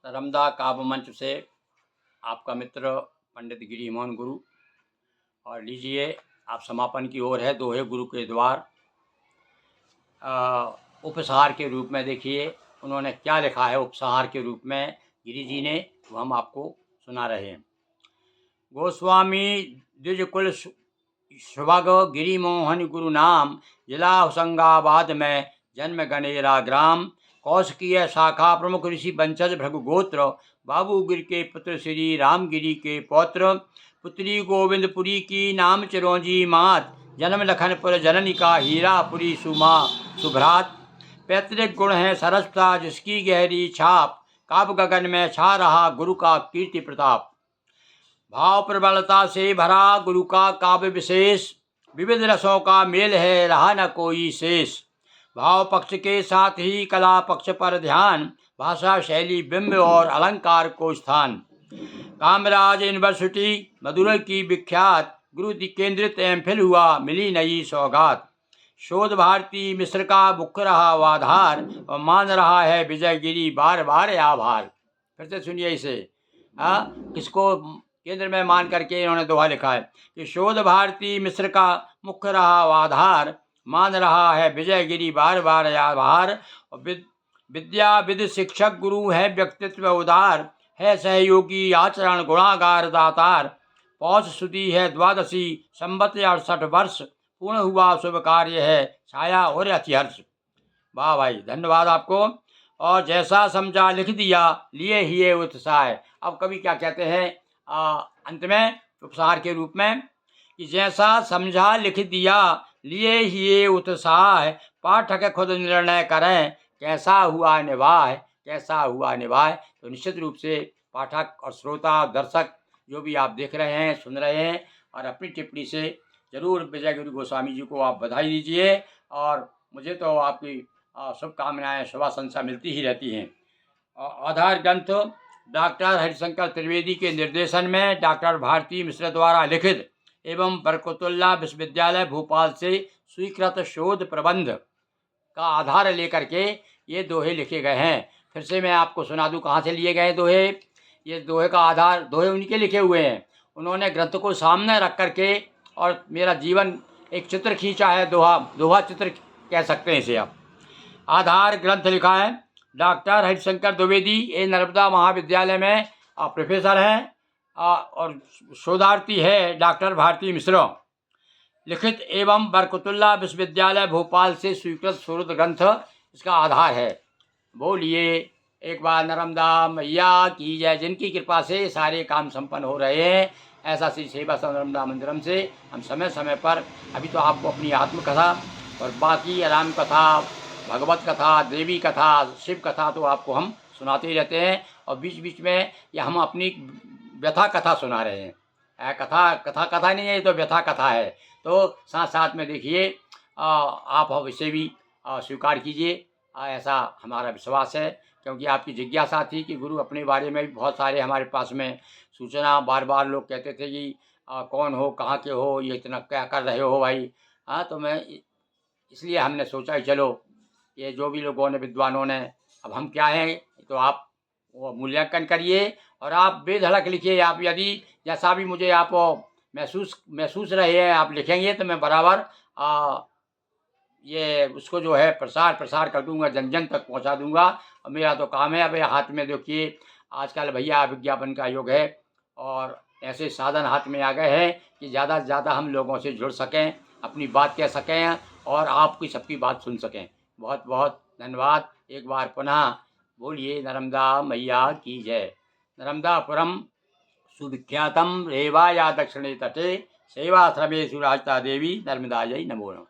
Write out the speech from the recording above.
नर्मदा काव्य मंच से आपका मित्र पंडित गिरी मोहन गुरु। और लीजिए, आप समापन की ओर है दोहे गुरु के द्वार। उपसंहार के रूप में देखिए उन्होंने क्या लिखा है। उपसंहार के रूप में गिरी जी ने, वो हम आपको सुना रहे हैं। गोस्वामी द्विजकुल सुभग गिरी मोहन गुरु नाम, जिला होशंगाबाद में जन्म गणेरा ग्राम। कौशिकीय शाखा प्रमुख ऋषि वंशज भृगु गोत्र, बाबू गिर के पुत्र श्री रामगिरी के पौत्र। पुत्री गोविंदपुरी की नाम चिरौंजी मात, जन्म लखनपुर जननी का हीरापुरी सुमा सुभ्रात। पैतृक गुण है सरसता जिसकी गहरी छाप, काव्य गगन में छा रहा गुरु का कीर्ति प्रताप। भाव प्रबलता से भरा गुरु का काव्य विशेष, विविध रसों का मेल है रहा न कोई शेष। भाव पक्ष के साथ ही कला पक्ष पर ध्यान, भाषा शैली बिंब और अलंकार को स्थान। कामराज यूनिवर्सिटी मदुरई की विख्यात, गुरु केंद्रित एमफिल हुआ मिली नई सौगात। शोध भारती मिश्र का मुख्य रहा वाधार, और मान रहा है विजयगिरी बार बार आभार। फिर से सुनिए इसे। किसको केंद्र में मान करके इन्होंने दोहा लिखा है कि शोध भारती मिश्र का मुख्य रहा आधार, मान रहा है विजयगिरी बार बार आभार। विद्या विद शिक्षक गुरु है व्यक्तित्व उदार, है सहयोगी आचरण गुणागार दातार। पौष सुदी है द्वादशी संवत 68 वर्ष, पूर्ण हुआ शुभ कार्य है छाया और अतिहर्ष। वाह भाई, धन्यवाद आपको। और जैसा समझा लिख दिया लिए ही ये उत्साह। अब कवि क्या कहते हैं अंत में उपसार के रूप में कि जैसा समझा लिख दिया लिए ही ये उत्साह, पाठक खुद निर्णय करें कैसा हुआ निभाए कैसा हुआ निभाए। तो निश्चित रूप से पाठक और श्रोता दर्शक जो भी आप देख रहे हैं सुन रहे हैं, और अपनी टिप्पणी से जरूर विजय गुरु गोस्वामी जी को आप बधाई दीजिए। और मुझे तो आपकी शुभकामनाएं शुभाशंसा मिलती ही रहती हैं। आधार ग्रंथ डॉक्टर हरिशंकर त्रिवेदी के निर्देशन में डॉक्टर भारती मिश्र द्वारा लिखित एवं बरकतुल्लाह विश्वविद्यालय भोपाल से स्वीकृत शोध प्रबंध का आधार लेकर के ये दोहे लिखे गए हैं। फिर से मैं आपको सुना दूं कहाँ से लिए गए दोहे। ये दोहे का आधार, दोहे उनके लिखे हुए हैं। उन्होंने ग्रंथ को सामने रख करके और मेरा जीवन एक चित्र खींचा है, दोहा चित्र कह सकते हैं इसे आप। आधार ग्रंथ लिखा है डॉक्टर हरिशंकर द्विवेदी, ये नर्मदा महाविद्यालय में प्रोफेसर हैं, और शोधार्थी है डॉक्टर भारती मिश्र। लिखित एवं बरकतुल्लाह विश्वविद्यालय भोपाल से स्वीकृत शोध ग्रंथ इसका आधार है। बोलिए एक बार नर्मदा मैया की जय, जिनकी कृपा से सारे काम संपन्न हो रहे हैं। ऐसा श्री सेवा नर्मदा मंदिरम से हम समय समय पर, अभी तो आपको अपनी आत्मकथा और बाकी राम कथा, भगवत कथा, देवी कथा, शिव कथा तो आपको हम सुनाते ही रहते हैं, और बीच बीच में या हम अपनी व्यथा कथा सुना रहे हैं। कथा नहीं है, ये तो व्यथा कथा है। तो साथ साथ में देखिए आप इसे भी स्वीकार कीजिए, ऐसा हमारा विश्वास है। क्योंकि आपकी जिज्ञासा थी कि गुरु अपने बारे में भी बहुत सारे हमारे पास में सूचना, बार बार लोग कहते थे कि कौन हो, कहाँ के हो, ये इतना क्या कर रहे हो भाई। तो मैं इसलिए हमने सोचा चलो ये जो भी लोगों ने, विद्वानों ने, अब हम क्या हैं, तो आप वो मूल्यांकन करिए और आप बेधड़क लिखिए। आप यदि जैसा भी मुझे आप महसूस रहे हैं आप लिखेंगे तो मैं बराबर ये उसको जो है प्रसार कर दूंगा, जन जन तक पहुंचा दूंगा। और मेरा तो काम है। अब हाथ में देखिए आजकल भैया विज्ञापन का युग है, और ऐसे साधन हाथ में आ गए हैं कि ज़्यादा से ज़्यादा हम लोगों से जुड़ सकें, अपनी बात कह सकें, और आपकी सबकी बात सुन सकें। बहुत बहुत धन्यवाद। एक बार पुनः बोलिए नर्मदा मैया की जय। नर्मदापुरम सुविख्यातम रेवाया दक्षिणे तटे, सेवाश्रमे सुराजता देवी नर्मदायै नमो नमः।